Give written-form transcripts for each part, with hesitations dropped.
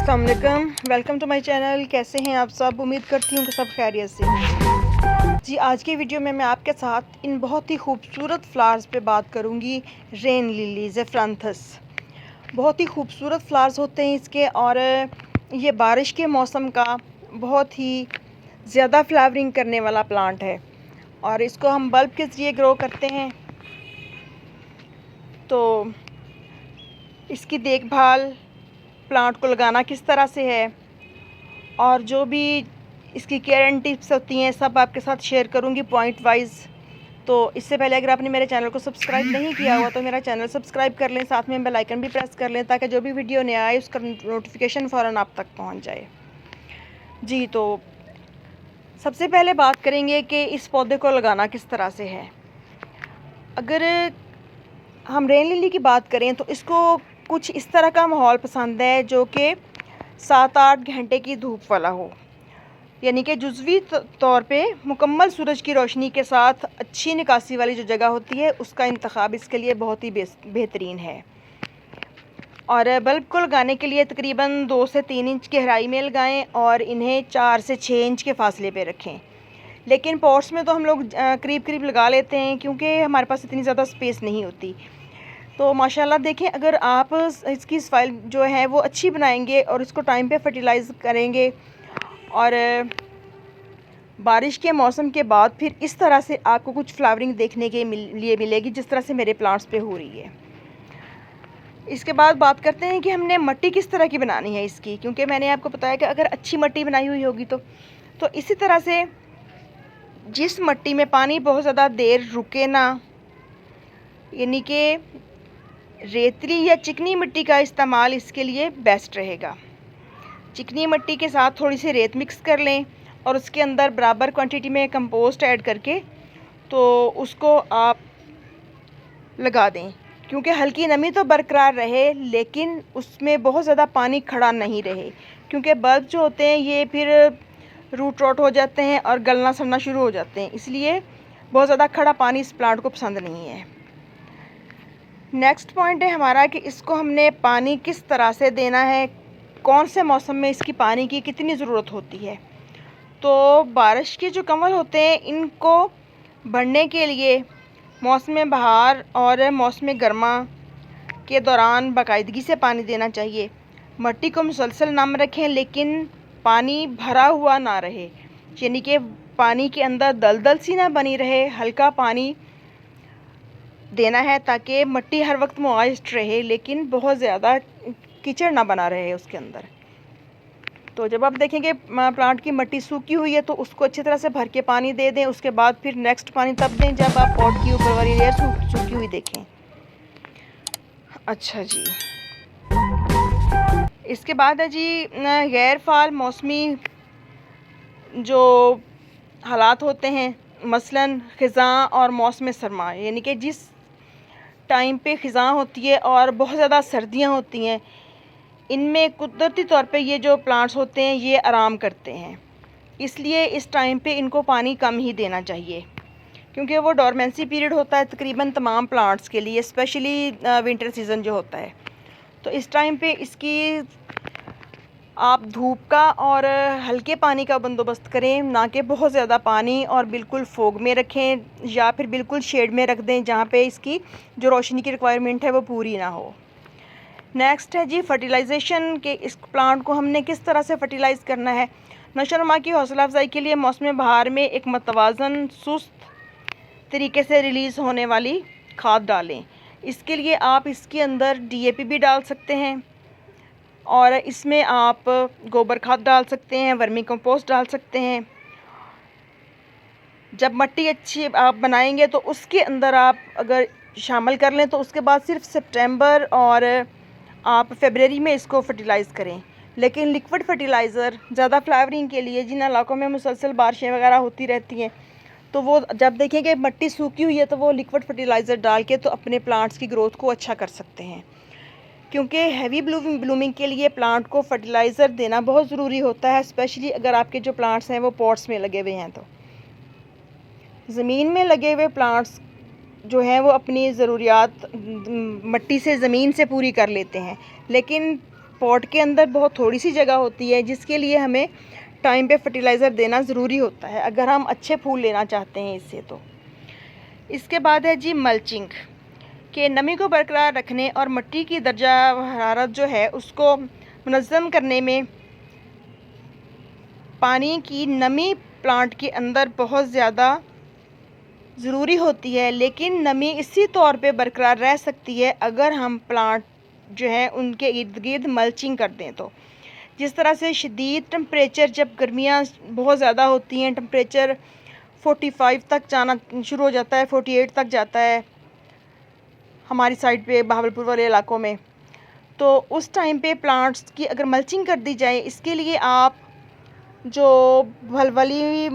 अस्सलाम वालेकुम, welcome to my channel. कैसे हैं आप सब? उम्मीद करती हूँ कि सब खैरियत से हैं। जी, आज की वीडियो में मैं आपके साथ इन बहुत ही खूबसूरत फ्लावर्स पे बात करूँगी। रेन लिली ज़ेफ़्रांथस बहुत ही खूबसूरत फ्लावर्स होते हैं इसके, और ये बारिश के मौसम का बहुत ही ज़्यादा फ्लावरिंग करने वाला प्लांट है, और इसको हम बल्ब के ज़रिए ग्रो करते हैं। तो इसकी देखभाल, प्लांट को लगाना किस तरह से है, और जो भी इसकी केयर एंड टिप्स होती हैं, सब आपके साथ शेयर करूंगी पॉइंट वाइज। तो इससे पहले अगर आपने मेरे चैनल को सब्सक्राइब नहीं किया हुआ तो मेरा चैनल सब्सक्राइब कर लें, साथ में बेल आइकन भी प्रेस कर लें ताकि जो भी वीडियो नया आए उसका नोटिफिकेशन फ़ौरन आप तक पहुंच जाए। जी, तो सबसे पहले बात करेंगे कि इस पौधे को लगाना किस तरह से है। अगर हम रेन लिली की बात करें तो इसको कुछ इस तरह का माहौल पसंद है जो कि 7-8 घंटे की धूप वाला हो, यानी कि जुज़वी तौर पे मुकम्मल सूरज की रोशनी के साथ अच्छी निकासी वाली जो जगह होती है उसका इंतखाब इसके लिए बहुत ही बेहतरीन है। और बल्ब को लगाने के लिए तकरीबन 2 से 3 इंच की गहराई में लगाएं और इन्हें 4 से 6 इंच के फासले पे रखें। लेकिन पॉट्स में तो हम लोग करीब करीब लगा लेते हैं क्योंकि हमारे पास इतनी ज़्यादा स्पेस नहीं होती। तो माशाल्लाह देखें, अगर आप इसकी सॉइल जो है वो अच्छी बनाएंगे और इसको टाइम पे फर्टिलाइज़ करेंगे, और बारिश के मौसम के बाद फिर इस तरह से आपको कुछ फ्लावरिंग देखने के लिए मिलेगी जिस तरह से मेरे प्लांट्स पे हो रही है। इसके बाद बात करते हैं कि हमने मिट्टी किस तरह की बनानी है इसकी, क्योंकि मैंने आपको बताया कि अगर अच्छी मिट्टी बनाई हुई होगी तो इसी तरह से जिस मिट्टी में पानी बहुत ज़्यादा देर रुके ना, यानी कि रेतली या चिकनी मिट्टी का इस्तेमाल इसके लिए बेस्ट रहेगा। चिकनी मिट्टी के साथ थोड़ी सी रेत मिक्स कर लें और उसके अंदर बराबर क्वांटिटी में कंपोस्ट ऐड करके तो उसको आप लगा दें, क्योंकि हल्की नमी तो बरकरार रहे लेकिन उसमें बहुत ज़्यादा पानी खड़ा नहीं रहे, क्योंकि बल्ब जो होते हैं ये फिर रूट रॉट हो जाते हैं और गलना सड़ना शुरू हो जाते हैं, इसलिए बहुत ज़्यादा खड़ा पानी इस प्लांट को पसंद नहीं है। नेक्स्ट पॉइंट है हमारा कि इसको हमने पानी किस तरह से देना है, कौन से मौसम में इसकी पानी की कितनी ज़रूरत होती है। तो बारिश के जो कमल होते हैं इनको बढ़ने के लिए मौसम बहार और मौसम गर्मा के दौरान बाकायदगी से पानी देना चाहिए। मिट्टी को मुसलसल नम रखें लेकिन पानी भरा हुआ ना रहे, यानी कि पानी के अंदर दलदल सी ना बनी रहे, हल्का पानी देना है ताकि मिट्टी हर वक्त मॉइस्ट रहे लेकिन बहुत ज़्यादा कीचड़ ना बना रहे उसके अंदर। तो जब आप देखेंगे प्लांट की मिट्टी सूखी हुई है तो उसको अच्छी तरह से भर के पानी दे दें। उसके बाद फिर नेक्स्ट पानी तब दें जब आप पॉट की ऊपर वाली लेयर सूखी हुई देखें। अच्छा जी, इसके बाद है जी गैर फाल मौसमी जो हालात होते हैं, मसलन ख़िज़ां और मौसम सरमा, यानी कि जिस टाइम पे ख़िज़ां होती है और बहुत ज़्यादा सर्दियाँ होती हैं, इनमें कुदरती तौर पे ये जो प्लांट्स होते हैं ये आराम करते हैं, इसलिए इस टाइम पे इनको पानी कम ही देना चाहिए क्योंकि वो डोरमेंसी पीरियड होता है तकरीबन तमाम प्लांट्स के लिए, स्पेशली विंटर सीज़न जो होता है। तो इस टाइम पे इसकी आप धूप का और हल्के पानी का बंदोबस्त करें, ना कि बहुत ज़्यादा पानी और बिल्कुल फोग में रखें या फिर बिल्कुल शेड में रख दें जहाँ पे इसकी जो रोशनी की रिक्वायरमेंट है वो पूरी ना हो। नेक्स्ट है जी फर्टिलाइज़ेशन के, इस प्लांट को हमने किस तरह से फर्टिलाइज़ करना है। नशोनुमा की हौसला अफजाई के लिए मौसम बहार में एक मतवाज़न सुस्त तरीके से रिलीज़ होने वाली खाद डालें। इसके लिए आप इसके अंदर DAP भी डाल सकते हैं और इसमें आप गोबर खाद डाल सकते हैं, वर्मी कंपोस्ट डाल सकते हैं। जब मिट्टी अच्छी आप बनाएंगे तो उसके अंदर आप अगर शामिल कर लें तो उसके बाद सिर्फ सितंबर और आप फरवरी में इसको फर्टिलाइज़ करें। लेकिन लिक्विड फर्टिलाइज़र ज़्यादा फ्लावरिंग के लिए जिन इलाकों में मुसलसल बारिशें वगैरह होती रहती हैं तो वो जब देखेंगे मिट्टी सूखी हुई है तो वो लिक्विड फर्टिलाइज़र डाल के तो अपने प्लांट्स की ग्रोथ को अच्छा कर सकते हैं, क्योंकि हैवी ब्लूमिंग के लिए प्लांट को फर्टिलाइज़र देना बहुत ज़रूरी होता है, स्पेशली अगर आपके जो प्लांट्स हैं वो पॉट्स में लगे हुए हैं। तो ज़मीन में लगे हुए प्लांट्स जो हैं वो अपनी ज़रूरियात मिट्टी से ज़मीन से पूरी कर लेते हैं, लेकिन पॉट के अंदर बहुत थोड़ी सी जगह होती है, जिसके लिए हमें टाइम पे फर्टिलाइज़र देना ज़रूरी होता है अगर हम अच्छे फूल लेना चाहते हैं इससे। तो इसके बाद है जी मल्चिंग, के नमी को बरकरार रखने और मिट्टी की दर्जा हरारत जो है उसको मुनज़्ज़म करने में पानी की नमी प्लांट के अंदर बहुत ज़्यादा ज़रूरी होती है, लेकिन नमी इसी तौर पे बरकरार रह सकती है अगर हम प्लांट जो है उनके इर्द गिर्द मल्चिंग कर दें। तो जिस तरह से शदीद टेम्परेचर, जब गर्मियाँ बहुत ज़्यादा होती हैं, टेम्परेचर 45 तक जाना शुरू हो जाता है, 48 तक जाता है हमारी साइड पे बहावलपुर वाले इलाकों में, तो उस टाइम पे प्लांट्स की अगर मल्चिंग कर दी जाए, इसके लिए आप जो वलवली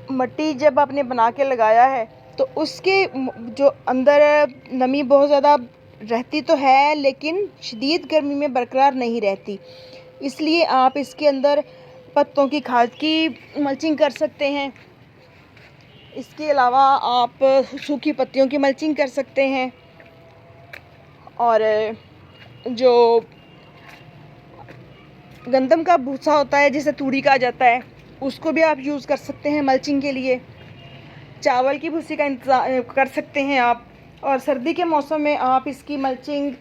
मिट्टी जब आपने बना के लगाया है तो उसके जो अंदर नमी बहुत ज़्यादा रहती तो है, लेकिन शदीद गर्मी में बरकरार नहीं रहती, इसलिए आप इसके अंदर पत्तों की खाद की मल्चिंग कर सकते हैं। इसके अलावा आप सूखी पत्तियों की मल्चिंग कर सकते हैं, और जो गंदम का भूसा होता है जिसे तूड़ी कहा जाता है, उसको भी आप यूज़ कर सकते हैं मल्चिंग के लिए। चावल की भूसी का इंतज़ाम कर सकते हैं आप, और सर्दी के मौसम में आप इसकी मल्चिंग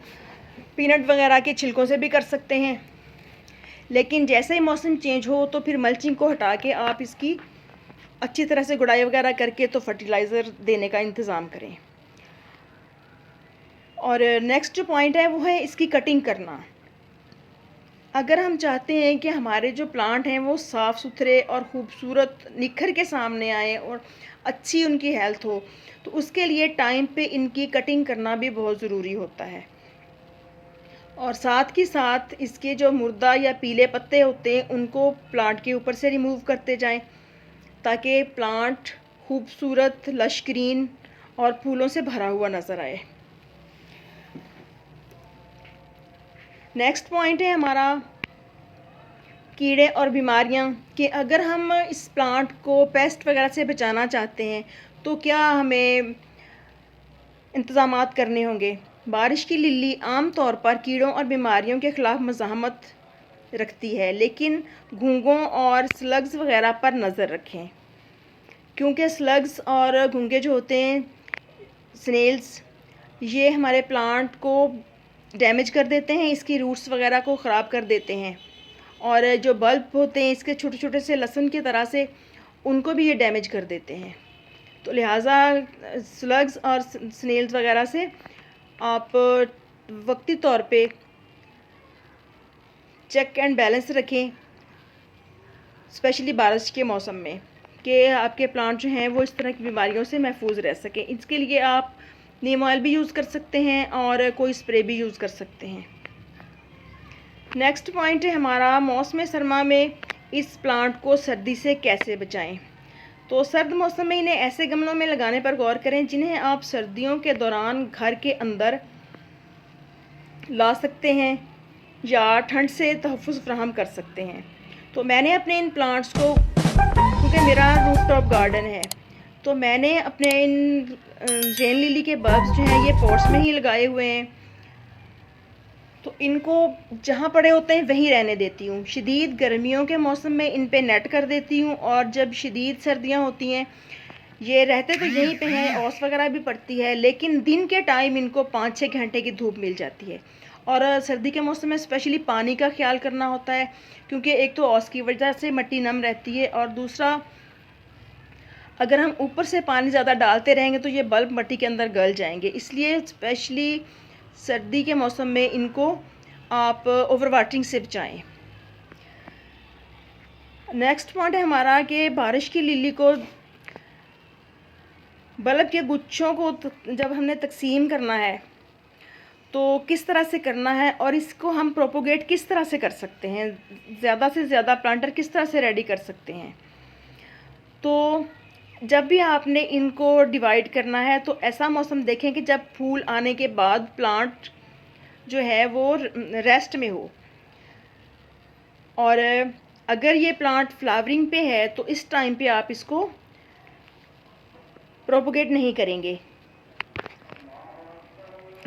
पीनट वगैरह के छिलकों से भी कर सकते हैं। लेकिन जैसे ही मौसम चेंज हो तो फिर मल्चिंग को हटा के आप इसकी अच्छी तरह से गुड़ाई वगैरह करके तो फर्टिलाइज़र देने का इंतज़ाम करें। और नेक्स्ट जो पॉइंट है वो है इसकी कटिंग करना। अगर हम चाहते हैं कि हमारे जो प्लांट हैं वो साफ़ सुथरे और ख़ूबसूरत निखर के सामने आए और अच्छी उनकी हेल्थ हो, तो उसके लिए टाइम पे इनकी कटिंग करना भी बहुत ज़रूरी होता है। और साथ ही साथ इसके जो मुर्दा या पीले पत्ते होते हैं उनको प्लांट के ऊपर से रिमूव करते जाएं, ताकि प्लांट खूबसूरत, लश ग्रीन और फूलों से भरा हुआ नज़र आए। नेक्स्ट पॉइंट है हमारा कीड़े और बीमारियां, कि अगर हम इस प्लांट को पेस्ट वगैरह से बचाना चाहते हैं तो क्या हमें इंतज़ामात करने होंगे। बारिश की लिली आम तौर पर कीड़ों और बीमारियों के ख़िलाफ़ मज़ाहमत रखती है, लेकिन घुंघों और स्लग्स वगैरह पर नज़र रखें, क्योंकि स्लग्स और घुंघे जो होते हैं, स्नेल्स, ये हमारे प्लांट को डैमेज कर देते हैं, इसकी रूट्स वगैरह को ख़राब कर देते हैं, और जो बल्ब होते हैं इसके छोटे छोटे से लहसुन की तरह से, उनको भी ये डैमेज कर देते हैं। तो लिहाजा स्लग्स और स्नेल्स वगैरह से आप वक्ती तौर पे चेक एंड बैलेंस रखें, स्पेशली बारिश के मौसम में, कि आपके प्लांट जो हैं वो इस तरह की बीमारियों से महफूज रह सकें। इसके लिए आप नीम ऑयल भी यूज़ कर सकते हैं और कोई स्प्रे भी यूज़ कर सकते हैं। नेक्स्ट पॉइंट है हमारा मौसम सरमा में इस प्लांट को सर्दी से कैसे बचाएं। तो सर्द मौसम में इन्हें ऐसे गमलों में लगाने पर गौर करें जिन्हें आप सर्दियों के दौरान घर के अंदर ला सकते हैं या ठंड से तहफ़्फ़ुज़ फ्राहम कर सकते हैं। तो मैंने अपने इन प्लांट्स को, क्योंकि मेरा रूफ टॉप गार्डन है, तो मैंने अपने इन रेन लिली के बल्ब्स जो हैं ये पॉट्स में ही लगाए हुए हैं। तो इनको जहाँ पड़े होते हैं वहीं रहने देती हूँ। शदीद गर्मियों के मौसम में इन पे नेट कर देती हूँ, और जब शदीद सर्दियाँ होती हैं ये रहते तो यहीं पे हैं, ओस वगैरह भी पड़ती है, लेकिन दिन के टाइम इनको 5-6 घंटे की धूप मिल जाती है। और सर्दी के मौसम में स्पेशली पानी का ख्याल करना होता है, क्योंकि एक तो ओस की वजह से मिट्टी नम रहती है, और दूसरा अगर हम ऊपर से पानी ज़्यादा डालते रहेंगे तो ये बल्ब मिट्टी के अंदर गल जाएंगे। इसलिए स्पेशली सर्दी के मौसम में इनको आप ओवर वाटरिंग से बचाएं। नेक्स्ट पॉइंट है हमारा कि बारिश की लिली को, बल्ब के गुच्छों को जब हमने तकसीम करना है तो किस तरह से करना है, और इसको हम प्रोपोगेट किस तरह से कर सकते हैं, ज़्यादा से ज़्यादा प्लांटर किस तरह से रेडी कर सकते हैं। तो जब भी आपने इनको डिवाइड करना है तो ऐसा मौसम देखें कि जब फूल आने के बाद प्लांट जो है वो रेस्ट में हो, और अगर ये प्लांट फ्लावरिंग पे है तो इस टाइम पे आप इसको प्रोपोगेट नहीं करेंगे।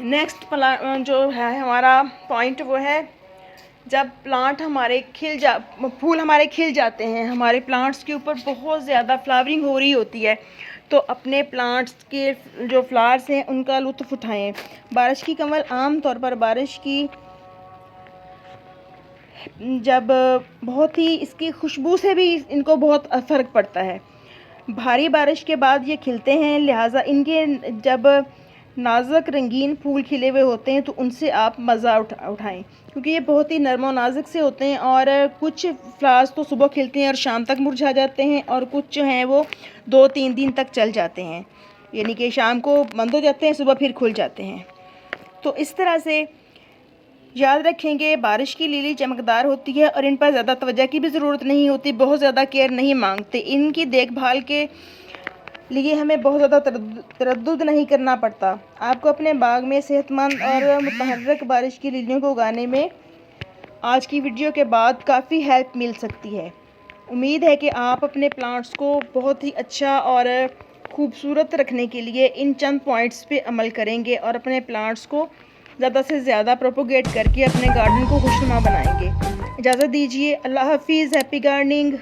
नेक्स्ट जो है हमारा पॉइंट वो है जब प्लांट हमारे फूल हमारे खिल जाते हैं, हमारे प्लांट्स के ऊपर बहुत ज़्यादा फ्लावरिंग हो रही होती है, तो अपने प्लांट्स के जो फ्लावर्स हैं उनका लुत्फ़ उठाएं। बारिश की कमल आम तौर पर बारिश की जब बहुत ही इसकी खुशबू से भी इनको बहुत फ़र्क पड़ता है। भारी बारिश के बाद ये खिलते हैं, लिहाजा इनके जब नाजुक रंगीन फूल खिले हुए होते हैं तो उनसे आप मज़ा उठाएं, क्योंकि ये बहुत ही नरम और नाजुक से होते हैं। और कुछ फ्लावर्स तो सुबह खिलते हैं और शाम तक मुरझा जाते हैं, और कुछ जो हैं वो 2-3 दिन तक चल जाते हैं, यानी कि शाम को बंद हो जाते हैं, सुबह फिर खुल जाते हैं। तो इस तरह से याद रखेंगे, बारिश की लिली चमकदार होती है और इन पर ज़्यादा तवज्जो की भी ज़रूरत नहीं होती, बहुत ज़्यादा केयर नहीं मांगते। इनकी देखभाल के लिए हमें बहुत ज़्यादा तरद्दुद नहीं करना पड़ता। आपको अपने बाग में सेहतमंद और मुतहर्रिक बारिश की लिलियों को उगाने में आज की वीडियो के बाद काफ़ी हेल्प मिल सकती है। उम्मीद है कि आप अपने प्लांट्स को बहुत ही अच्छा और खूबसूरत रखने के लिए इन चंद पॉइंट्स पे अमल करेंगे और अपने प्लांट्स को ज़्यादा से ज़्यादा प्रोपोगेट करके अपने गार्डन को खुशनुमा बनाएंगे। इजाज़त दीजिए, अल्लाह हाफिज़, हैप्पी गार्डनिंग।